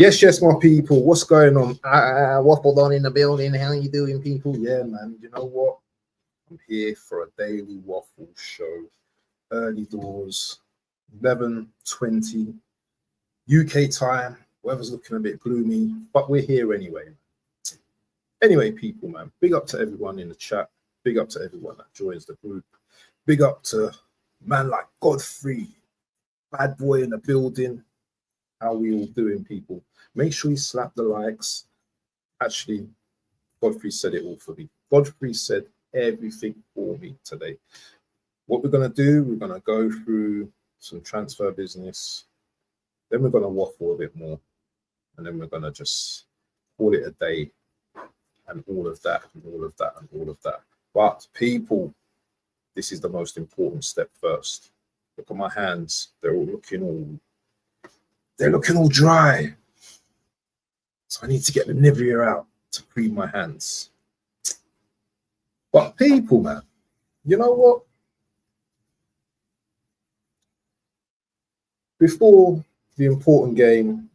Yes, my people. What's going on? Waffle on in the building. How you doing, people? Yeah, man. You know what? I'm here for a daily waffle show. Early doors, 11:20 UK time. Weather's looking a bit gloomy, but we're here anyway. Anyway, people, man. Big up to everyone in the chat. Big up to everyone that joins the group. Big up to man like Godfrey, bad boy in the building. How we all doing, people? Make sure you slap the likes. Actually, Godfrey said it all for me. Godfrey said everything for me today. What we're going to do, we're going to go through some transfer business. Then we're going to waffle a bit more. And then we're going to just call it a day. And all of that, and all of that, and all of that. But people, this is the most important step first. Look at my hands. They're looking all dry. So I need to get the Nivea out to clean my hands. But people, man, you know what? Before the important game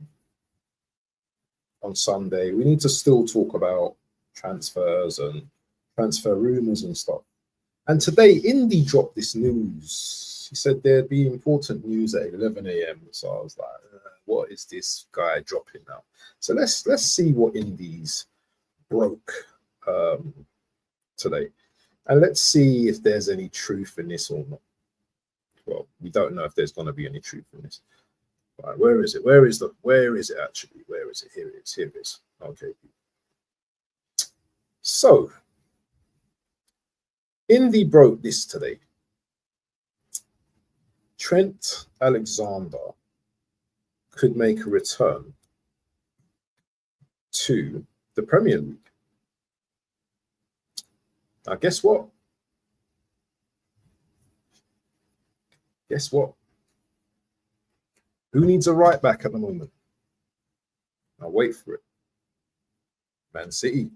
on Sunday, we need to still talk about transfers and transfer rumors and stuff. And today, Indy dropped this news. He said there'd be important news at 11 a.m. So I was like, what is this guy dropping now? So let's see what Indy's broke today. And let's see if there's any truth in this or not. Well, we don't know if there's going to be any truth in this. Right, where is it? Where is it actually? Where is it? Here it is. Here it is. Okay. So, Indy broke this today. Trent Alexander could make a return to the Premier League. Now, guess what? Guess what? Who needs a right back at the moment? Now, wait for it. Man City.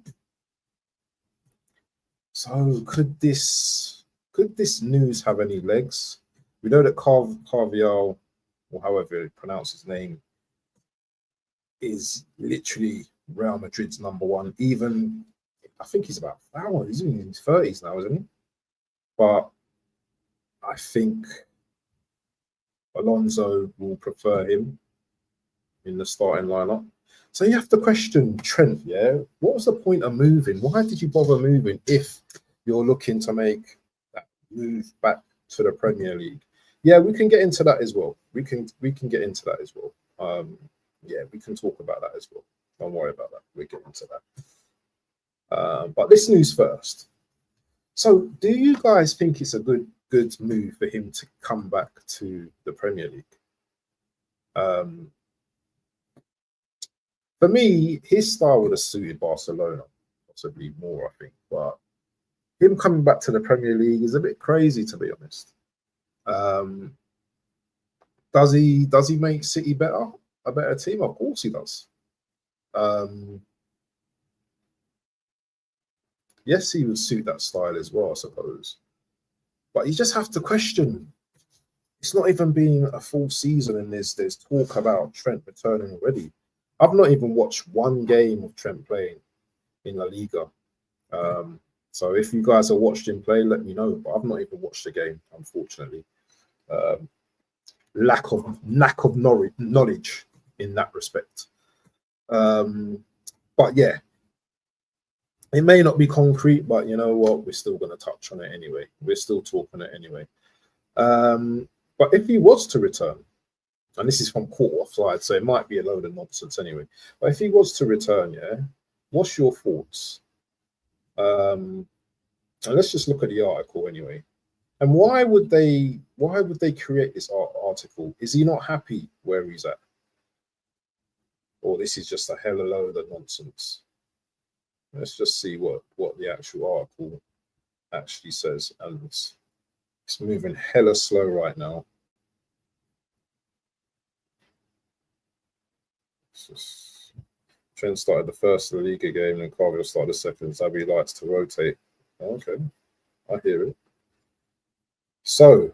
So could this news have any legs? We know that Carvial, or however you pronounce his name, is literally Real Madrid's #1. Even I think he's about he's in his 30s now, isn't he? But I think Alonso will prefer him in the starting lineup. So you have to question Trent, yeah? What was the point of moving? Why did you bother moving if you're looking to make that move back to the Premier League? Yeah, we can get into that as well. We can get into that as well. Yeah, we can talk about that as well. Don't worry about that. We'll get into that. But this news first. So do you guys think it's a good move for him to come back to the Premier League? For me, his style would have suited Barcelona, possibly more, I think. But him coming back to the Premier League is a bit crazy, to be honest. Does he make City better? A better team? Of course he does. Yes, he would suit that style as well, I suppose. But you just have to question. It's not even been a full season, and there's talk about Trent returning already. I've not even watched one game of Trent playing in La Liga. So if you guys have watched him play, let me know. But I've not even watched the game, unfortunately. Lack of knowledge in that respect. But yeah, it may not be concrete, but you know what? We're still going to touch on it anyway. We're still talking it anyway. But if he was to return, and this is from Caught Offside, so it might be a load of nonsense anyway. But if he was to return, yeah, what's your thoughts? And let's just look at the article anyway. And why would they create this article? Is he not happy where he's at? Or this is just a hell of a load of nonsense? Let's just see what the actual article actually says. And it's moving hella slow right now. Trent started the first La Liga game and Carvial started the second. Xavi likes to rotate. Okay, I hear it. So,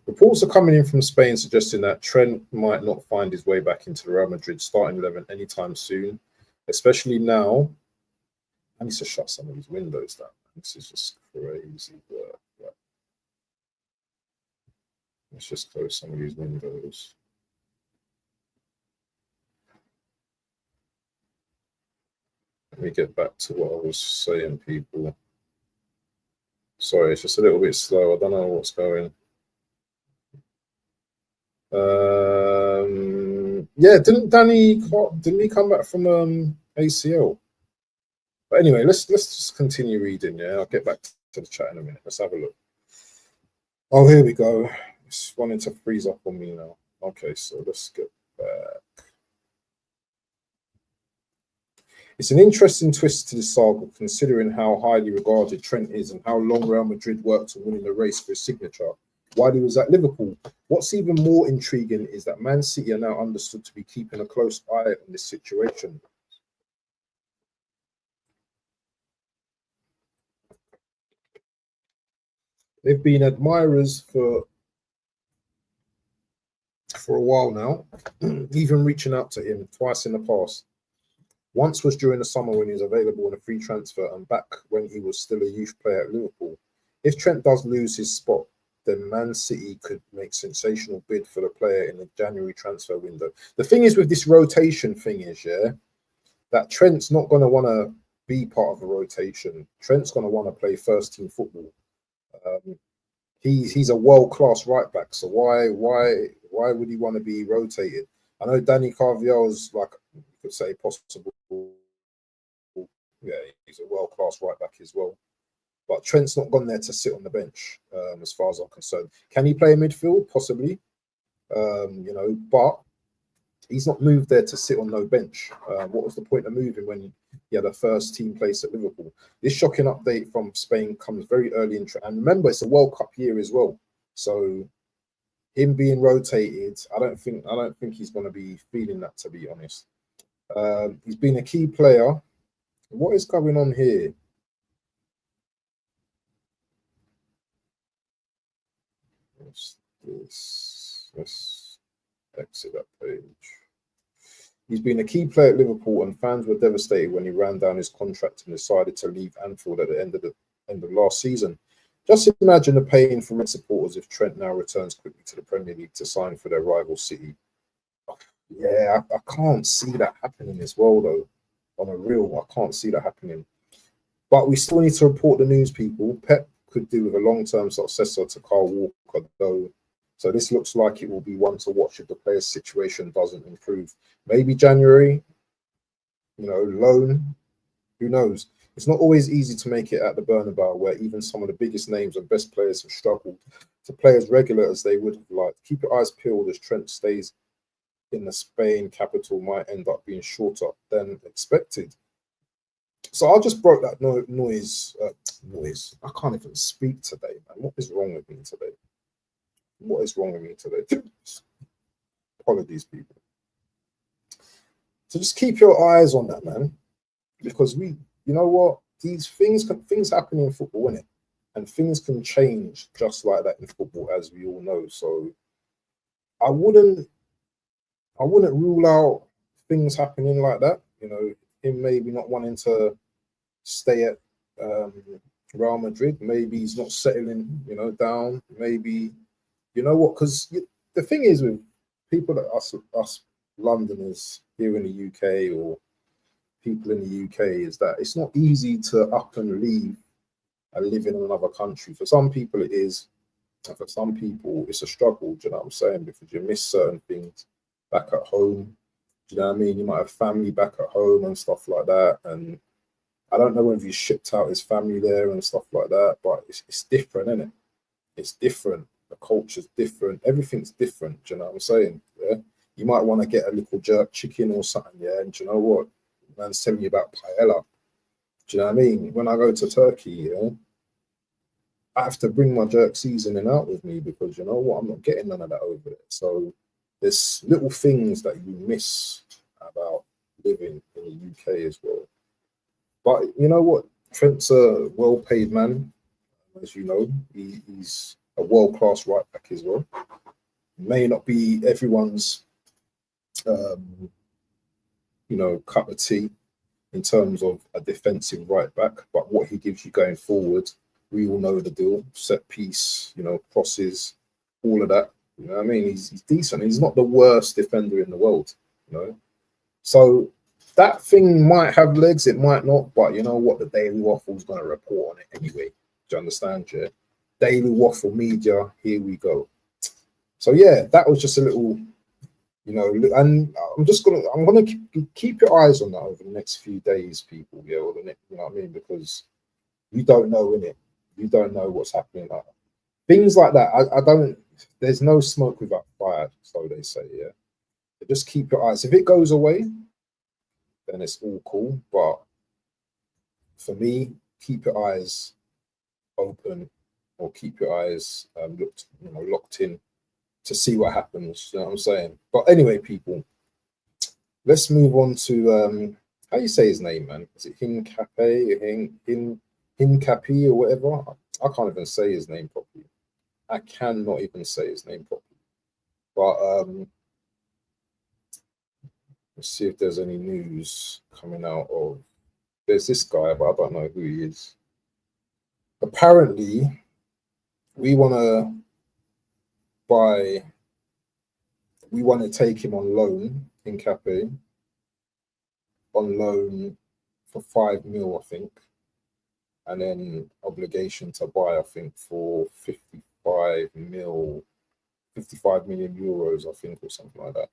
Reports are coming in from Spain suggesting that Trent might not find his way back into the Real Madrid starting 11 anytime soon, especially now. I need to shut some of these windows down. This is just crazy work. Right. Let's just close some of these windows. Let me get back to what I was saying, people. Sorry, it's just a little bit slow. I don't know what's going. Yeah, didn't he come back from ACL? But anyway, let's just continue reading. Yeah, I'll get back to the chat in a minute. Let's have a look. Oh, here we go. It's wanting to freeze up on me now. Okay, so let's get back. It's an interesting twist to the saga, considering how highly regarded Trent is and how long Real Madrid worked on winning the race for his signature while he was at Liverpool. What's even more intriguing is that Man City are now understood to be keeping a close eye on this situation. They've been admirers for a while now, even reaching out to him twice in the past. Once was during the summer when he was available on a free transfer, and back when he was still a youth player at Liverpool. If Trent does lose his spot, then Man City could make sensational bid for the player in the January transfer window. The thing is with this rotation thing is, yeah, that Trent's not going to want to be part of a rotation. Trent's going to want to play first team football. He's a world-class right back, so why would he want to be rotated? I know Danny Carvajal's, like you could say, possible. Yeah, he's a world-class right back as well. But Trent's not gone there to sit on the bench, as far as I'm concerned. Can he play in midfield? Possibly. But he's not moved there to sit on no bench. What was the point of moving when he had a first team place at Liverpool? This shocking update from Spain comes very early in, and remember, it's a World Cup year as well. So him being rotated, I don't think he's going to be feeling that, to be honest. He's been a key player. What is going on here? What's this? Let's exit that page. He's been a key player at Liverpool, and fans were devastated when he ran down his contract and decided to leave Anfield at the end of last season. Just imagine the pain for Red supporters if Trent now returns quickly to the Premier League to sign for their rival City. Yeah, I can't see that happening as well, though. On a real, I can't see that happening. But we still need to report the news, people. Pep could do with a long-term successor to Carl Walker, though. So this looks like it will be one to watch if the player's situation doesn't improve. Maybe January, loan. Who knows? It's not always easy to make it at the Bernabeu, where even some of the biggest names and best players have struggled to play as regular as they would have liked. Keep your eyes peeled as Trent stays in the Spain capital might end up being shorter than expected. So I just broke that noise. I can't even speak today, man. What is wrong with me today? What is wrong with me today? Apologies, people. So just keep your eyes on that, man, because you know what? These things happen in football, innit? And things can change just like that in football, as we all know. So I wouldn't rule out things happening like that. Him maybe not wanting to stay at Real Madrid. Maybe he's not settling, down. Maybe, because the thing is with people that us Londoners here in the UK or people in the UK is that it's not easy to up and leave and live in another country. For some people it is, and for some people it's a struggle. Do you know what I'm saying? Because you miss certain things back at home. Do you know what I mean? You might have family back at home and stuff like that. And I don't know whether he shipped out his family there and stuff like that, but it's different, isn't it? It's different. The culture's different. Everything's different. Do you know what I'm saying? Yeah. You might want to get a little jerk chicken or something, yeah. And do you know what? Man's telling you about paella. Do you know what I mean? When I go to Turkey, yeah, I have to bring my jerk seasoning out with me because you know what? I'm not getting none of that over there. So there's little things that you miss about living in the UK as well. But you know what? Trent's a well-paid man, as you know. He's a world-class right back as well. May not be everyone's, cup of tea in terms of a defensive right back, but what he gives you going forward, we all know the deal. Set piece, crosses, all of that. You know what I mean? He's decent. He's not the worst defender in the world, So that thing might have legs, it might not, but you know what? The Daily Waffle's going to report on it anyway. Do you understand, yeah? Daily Waffle Media, here we go. So yeah, that was just a little, and I'm gonna keep your eyes on that over the next few days, people. Yeah, or the next, you know what I mean? Because you don't know, innit? You don't know what's happening. Things like that. I don't. There's no smoke without fire, so they say. Yeah, but just keep your eyes. If it goes away, then it's all cool. But for me, keep your eyes open, or keep your eyes locked in to see what happens. You know what I'm saying? But anyway, people, let's move on to how you say his name, man? Is it Hincapie, Hincapie or whatever? I can't even say his name properly. I cannot even say his name properly. But let's see if there's any news coming out of. There's this guy, but I don't know who he is. Apparently, we want to take him on loan, Hincapie, on loan for 5 mil, I think, and then obligation to buy, I think, for 55 million euros, I think, or something like that.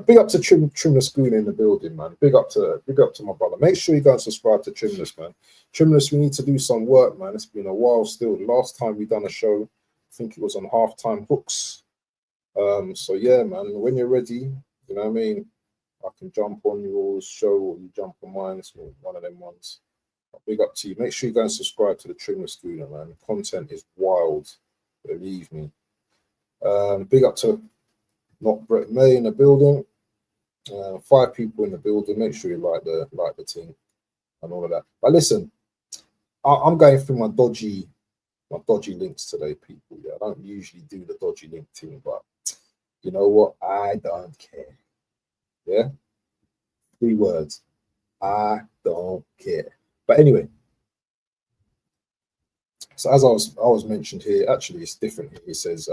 Big up to Trimless Goon in the building, man. Big up to my brother. Make sure you go and subscribe to Trimless, man. Trimless, we need to do some work, man. It's been a while still. The last time we done a show, I think it was on Halftime Hooks. So yeah, man, when you're ready, you know what I mean, I can jump on your show or you jump on mine. It's one of them ones. Big up to you. Make sure you go and subscribe to the Trimless Schooner, man. The content is wild, believe me. Big up to Not Brett May in the building. 5 people in the building. Make sure you like the team and all of that. But listen, I'm going through my dodgy links today, people. Yeah, I don't usually do the dodgy link thing, but you know what? I don't care. Yeah, 3 words. I don't care. But anyway, so as I was mentioned here, actually it's different. It says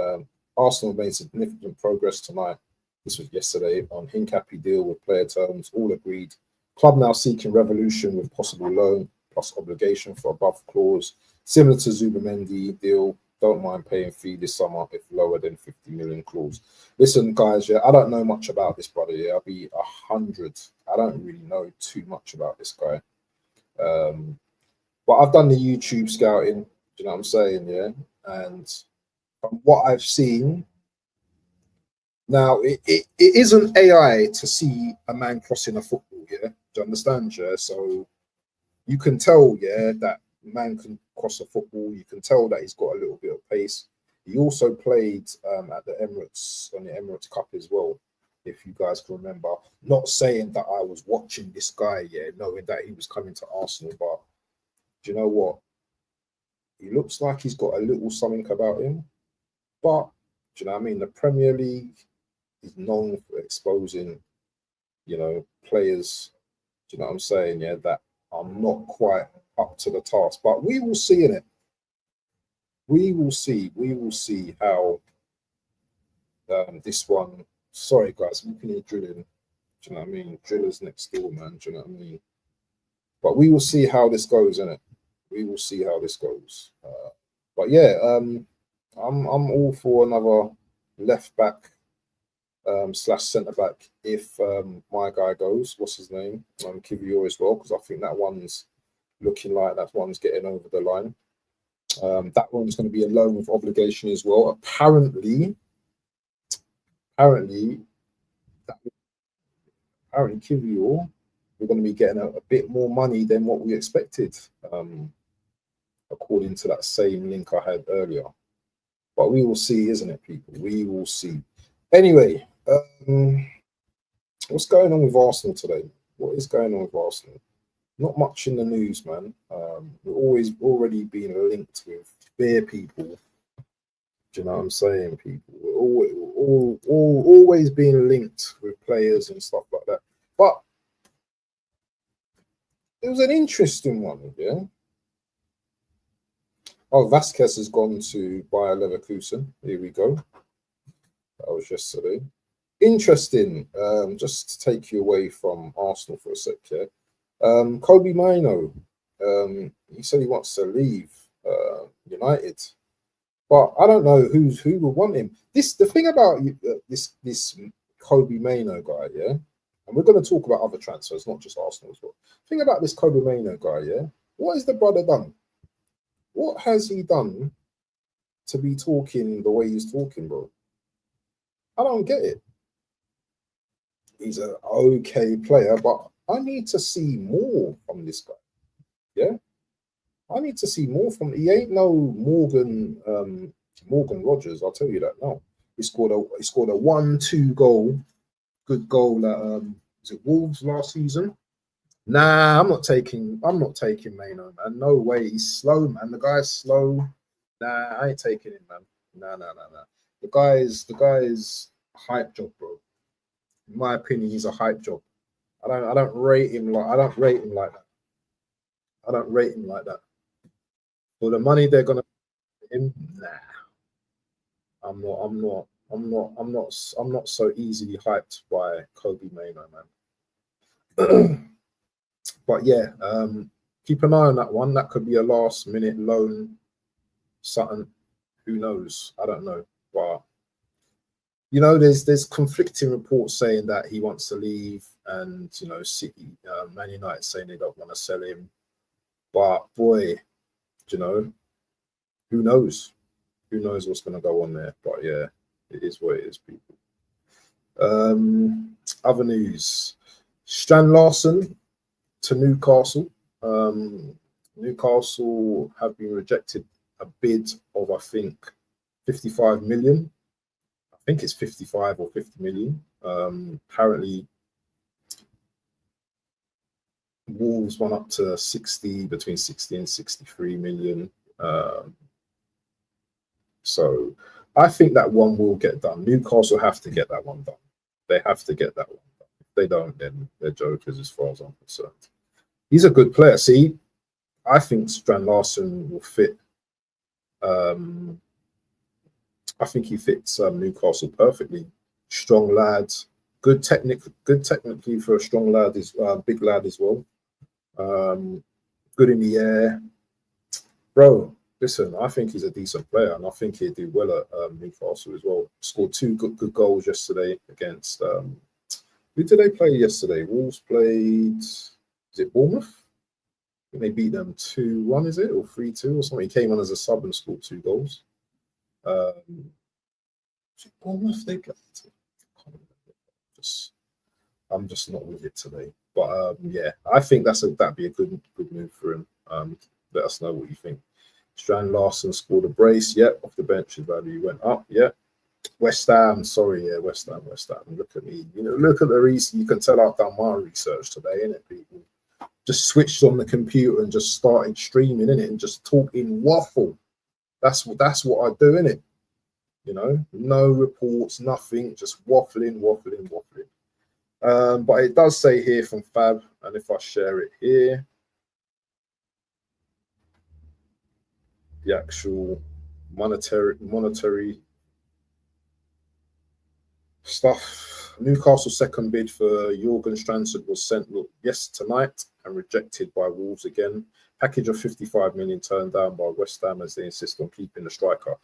Arsenal made significant progress tonight. This was yesterday on Hincapie deal with player terms, all agreed. Club now seeking revolution with possible loan plus obligation for above clause, similar to Zubamendi deal. Don't mind paying fee this summer if lower than 50 million clause. Listen, guys, yeah, I don't know much about this brother. Yeah, I'll be 100. I don't really know too much about this guy. But I've done the YouTube scouting. Do you know what I'm saying? Yeah, and from what I've seen. Now, it isn't AI to see a man crossing a football, yeah? Do you understand, yeah? So you can tell, yeah, that man can cross a football. You can tell that he's got a little bit of pace. He also played at the Emirates, on the Emirates Cup as well, if you guys can remember. Not saying that I was watching this guy, yeah, knowing that he was coming to Arsenal, but do you know what? He looks like he's got a little something about him. But, do you know what I mean? The Premier League is known for exposing, players, do you know what I'm saying? Yeah, that are not quite up to the task. But we will see in it. We will see how this one. Sorry, guys, I'm looking at drilling. Do you know what I mean? Drillers next door, man. Do you know what I mean? But we will see how this goes, innit? We will see how this goes. But yeah, I'm all for another left back / centre back if my guy goes. What's his name? Kivior as well, because I think that one's looking like that one's getting over the line. That one's going to be a loan with obligation as well. Apparently, Kivior, we're going to be getting a bit more money than what we expected, according to that same link I had earlier. But we will see, isn't it, people? We will see. Anyway, what's going on with Arsenal today? What is going on with Arsenal? Not much in the news, man. We're already being linked with bare people Do you know what I'm saying? People always being linked with players and stuff like that. But it was an interesting one, yeah. Oh, Vasquez has gone to Bayer Leverkusen. Here we go. That was yesterday. Interesting. Just to take you away from Arsenal for a sec, yeah. Kobe Mino, he said he wants to leave United, but I don't know who will want him. The thing about this Kobe Mino guy, yeah, and we're going to talk about other transfers, not just Arsenal as well. The thing about this Kobe Mino guy, yeah, what has the brother done? What has he done to be talking the way he's talking, bro? I don't get it. He's an okay player, but I need to see more from this guy. Yeah, I need to see more from. He ain't no Morgan Rogers. I'll tell you that now. He scored a 1-2 goal, good goal at was it Wolves last season? Nah, I'm not taking Maino, man. No way. He's slow, man. The guy's slow. Nah, I ain't taking him, man. Nah. The guy's hype job, bro. In my opinion, he's a hype job. I don't rate him like that. I don't rate him like that. For the money they're gonna pay him, nah. I'm not so easily hyped by Kobe Mano, man. But yeah, keep an eye on that one. That could be a last minute loan, something. Who knows? I don't know. But you know, there's conflicting reports saying that he wants to leave, and you know, City, Man United saying they don't want to sell him. But boy, you know, who knows? Who knows what's going to go on there? But yeah, it is what it is, people. Other news: Strand Larsen to Newcastle. Newcastle have been rejected a bid of, I think, 55 million. I think it's 55 or 50 million. Apparently, Wolves went up to 60, between 60 and 63 million. So I think that one will get done. Newcastle have to get that one done. They have to get that one done. If they don't, then they're jokers as far as I'm concerned. He's a good player. See, I think Strand Larsen will fit. I think he fits Newcastle perfectly. Strong lad, good technically for a strong lad, is big lad as well. Good in the air, bro. Listen, I think he's a decent player, and I think he'd do well at Newcastle as well. Scored two good goals yesterday against. Who did they play yesterday? Wolves played. Is it Bournemouth? I think they beat them 2-1, is it, or 3-2 or something? He came on as a sub and scored 2 goals. Was it Bournemouth they played? I'm just not with it today. But yeah, I think that'd be a good move for him. Let us know what you think. Strand Larsen scored a brace. Yeah, off the bench, his value went up. Yeah. West Ham, sorry, yeah, West Ham. Look at me. You know, look at the reason. You can tell I've done my research today, innit, people? Just switched on the computer and just started streaming, innit, and just talking waffle. That's what I do, innit? You know, no reports, nothing, just waffling. But it does say here from Fab, and if I share it here, the actual monetary stuff. Newcastle's second bid for Jurgen Strandsted was sent tonight and rejected by Wolves again. Package of 55 million turned down by West Ham as they insist on keeping the striker.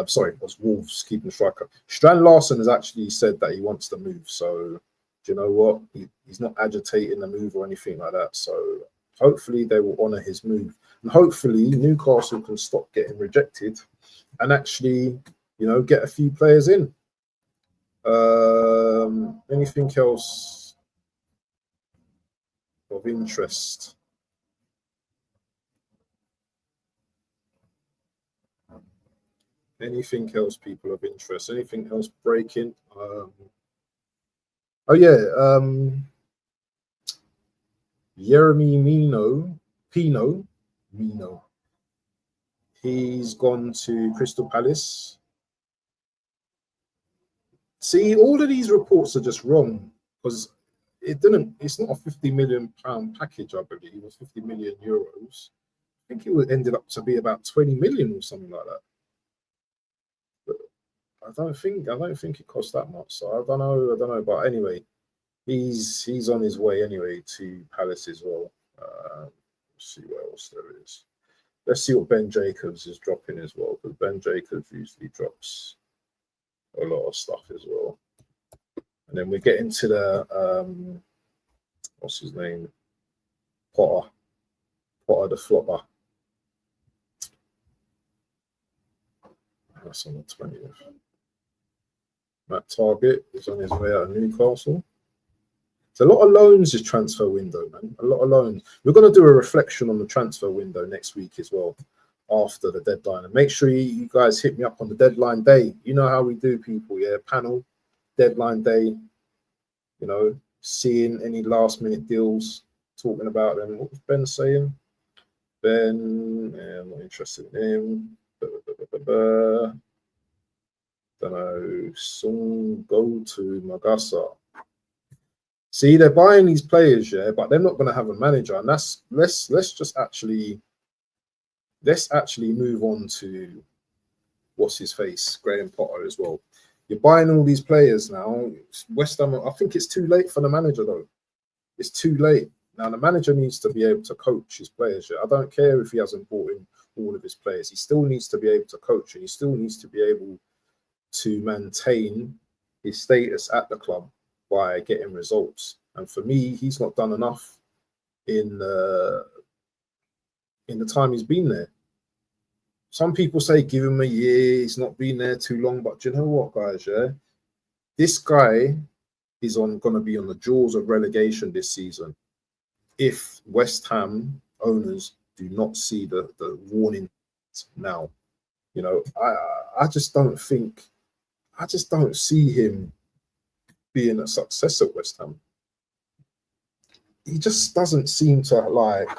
Sorry, it was Wolves keeping the striker. Strand Larsen has actually said that he wants to move. So, do you know what? He's not agitating the move or anything like that. So, hopefully they will honour his move. And hopefully Newcastle can stop getting rejected and actually, you know, get a few players in. Anything else of interest? Anything else, people, of interest? Anything else breaking? Oh yeah, Yeremy Pino. He's gone to Crystal Palace. See, all of these reports are just wrong because it's not a £50 million package, I believe. It was 50 million euros. I think it ended up to be about 20 million or something like that. But I don't think it cost that much. So I don't know. But anyway, he's on his way anyway to Palace as well. Let's see what else there is. Let's see what Ben Jacobs is dropping as well, because Ben Jacobs usually drops a lot of stuff as well. And then we get into the what's his name? Potter the flopper. That's on the 20th. Matt Target is on his way out of Newcastle. It's a lot of loans this transfer window, man. A lot of loans. We're going to do a reflection on the transfer window next week as well, after the deadline. And make sure you guys hit me up on the deadline day. You know how we do, people, yeah? Panel, deadline day, you know, seeing any last minute deals, talking about them. What was Ben saying? Ben, yeah, I'm not interested in him. Don't know. Song go to Magasa. See, they're buying these players, yeah, but they're not going to have a manager. And that's let's actually move on to what's his face, Graham Potter as well. You're buying all these players now. West Ham, I think it's too late for the manager though. It's too late. Now the manager needs to be able to coach his players. Yeah? I don't care if he hasn't brought in all of his players. He still needs to be able to coach, and he still needs to be able to maintain his status at the club by getting results. And for me, he's not done enough in the time he's been there. Some people say give him a year, he's not been there too long, but do you know what, guys, yeah? This guy is going to be on the jaws of relegation this season if West Ham owners do not see the warning now. You know, I just don't see him being a success at West Ham. He just doesn't seem to, like,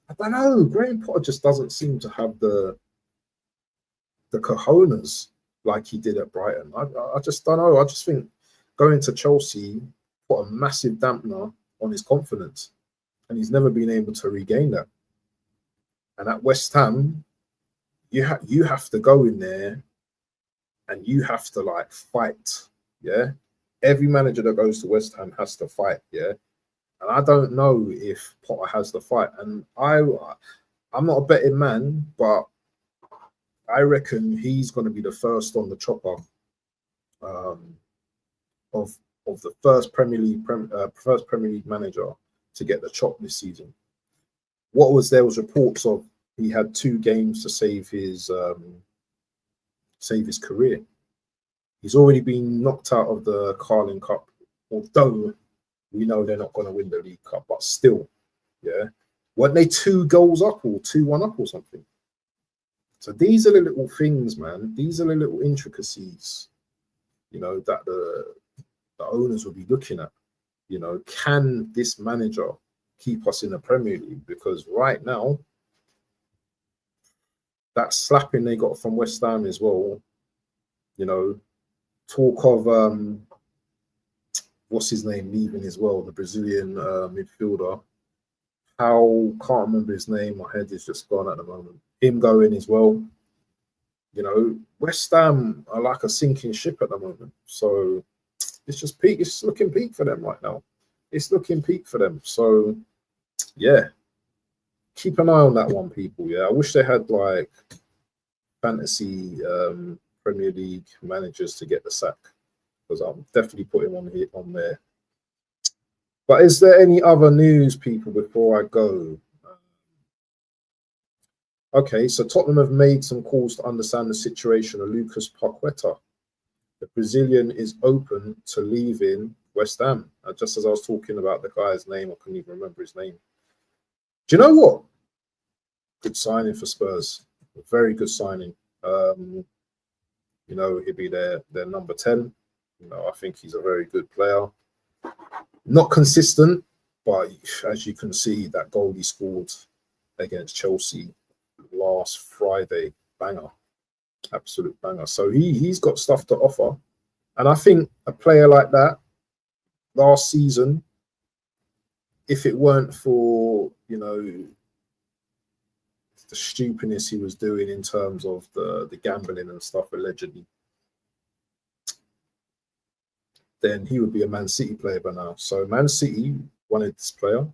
I don't know, Graham Potter just doesn't seem to have the cojones like he did at Brighton. I just don't know. I just think going to Chelsea put a massive dampener on his confidence, and he's never been able to regain that. And at West Ham, you have to go in there and you have to, like, fight, yeah? Every manager that goes to West Ham has to fight, yeah? And I don't know if Potter has the fight. And I'm not a betting man, but I reckon he's going to be the first on the chopper of the first Premier League manager to get the chop this season. There was reports of he had 2 games to save his career. He's already been knocked out of the Carling Cup, although we know they're not going to win the League Cup, but still, yeah. Weren't they 2 goals up or 2-1 up or something? So these are the little things, man. These are the little intricacies, you know, that the owners will be looking at. You know, can this manager keep us in the Premier League? Because right now, that slapping they got from West Ham as well, you know, talk of what's his name leaving as well, the Brazilian midfielder. Can't remember his name. My head is just gone at the moment. Him going as well. You know, West Ham are like a sinking ship at the moment. So it's just peak. It's looking peak for them right now. It's looking peak for them. So yeah, keep an eye on that one, people. Yeah, I wish they had like fantasy Premier League managers to get the sack, because I'm definitely putting on there. But is there any other news, people, before I go? Okay, so Tottenham have made some calls to understand the situation of Lucas Paqueta. The Brazilian is open to leaving West Ham. Just as I was talking about the guy's name, I couldn't even remember his name. Do you know what? Good signing for Spurs. A very good signing. You know, he'll be their number 10. You know, I think he's a very good player. Not consistent, but as you can see, that goal he scored against Chelsea last Friday, banger, absolute banger. So he's got stuff to offer. And I think a player like that last season, if it weren't for, you know, the stupidness he was doing in terms of the gambling and stuff, allegedly, then he would be a Man City player by now. So Man City wanted this player.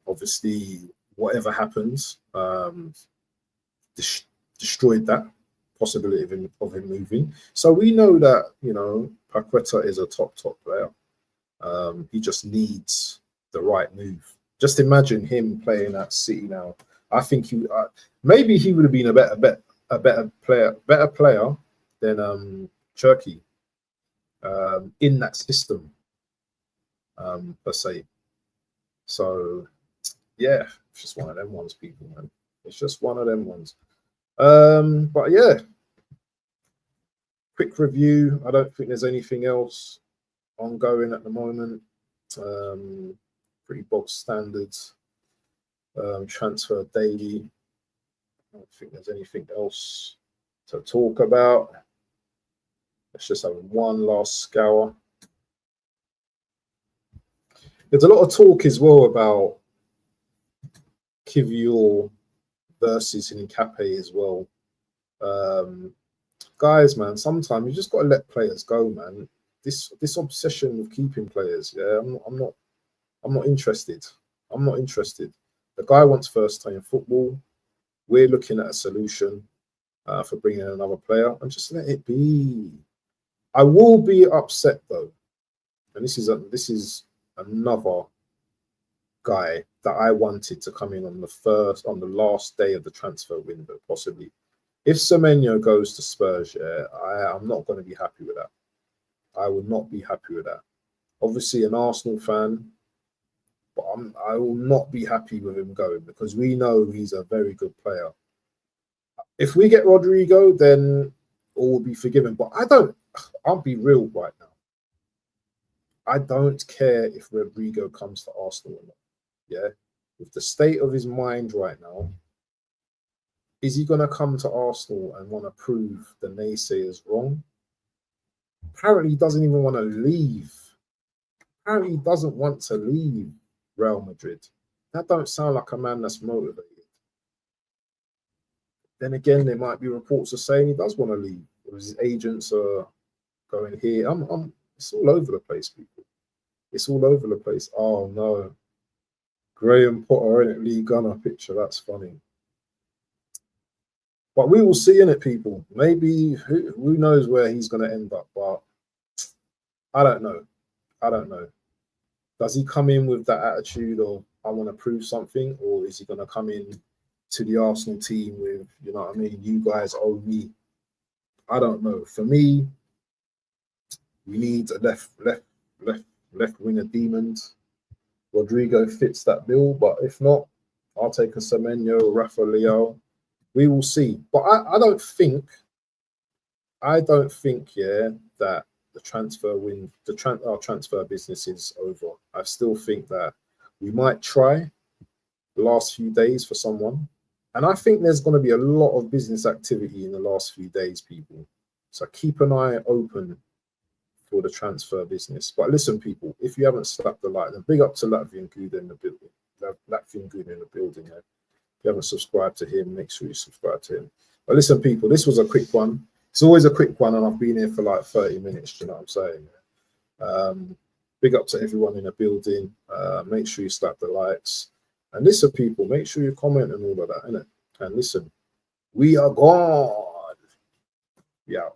Obviously, whatever happens, destroyed that possibility of him moving. So we know that, you know, Paqueta is a top player. He just needs the right move. Just imagine him playing at City now. I think he maybe he would have been a better player than Cherki in that system per se. So yeah, it's just one of them ones, people, man. It's just one of them ones. But yeah, quick review. I don't think there's anything else ongoing at the moment. Pretty bog standard. Transfer daily. I don't think there's anything else to talk about. Let's just have one last scour. There's a lot of talk as well about Kivior versus Hincapie as well. Guys, man, sometimes you just got to let players go, man. This obsession with keeping players, yeah, I'm not interested. I'm not interested. The guy wants first time football. We're looking at a solution for bringing in another player, and just let it be. I will be upset though, and this is another guy that I wanted to come in on the last day of the transfer window, possibly. If Semenyo goes to Spurs, yeah, I'm not going to be happy with that. I would not be happy with that. Obviously, an Arsenal fan, but I will not be happy with him going because we know he's a very good player. If we get Rodrigo, then all will be forgiven. But I'll be real right now. I don't care if Rodrigo comes to Arsenal or not. Yeah, with the state of his mind right now, is he going to come to Arsenal and want to prove the naysayers wrong? Apparently, he doesn't even want to leave. Apparently, he doesn't want to leave Real Madrid. That don't sound like a man that's motivated. Then again, there might be reports of saying he does want to leave. His agents are going here. It's all over the place, people. It's all over the place. Oh no, Graham Potter in it, Lee Gunner picture. That's funny. But we will see in it, people. Maybe who knows where he's going to end up? But I don't know. I don't know. Does he come in with that attitude of I want to prove something, or is he going to come in to the Arsenal team with, you know what I mean, you guys owe me? I don't know. For me, we need a left winger demon. Rodrigo fits that bill, but if not, I'll take a Semenyo, Rafa Leao. We will see. But I don't think, yeah, that our transfer business is over. I still think that we might try the last few days for someone. And I think there's going to be a lot of business activity in the last few days, people. So keep an eye open for the transfer business. But listen, people, if you haven't slapped the like, then big up to Latvian Guda in the building. Latvian Guda in the building. Yeah. If you haven't subscribed to him, make sure you subscribe to him. But listen, people, this was a quick one. It's always a quick one, and I've been here for like 30 minutes. Do you know what I'm saying? Big up to everyone in the building. Make sure you slap the likes. And listen, people, make sure you comment and all of that, innit? And listen, we are gone. Yeah.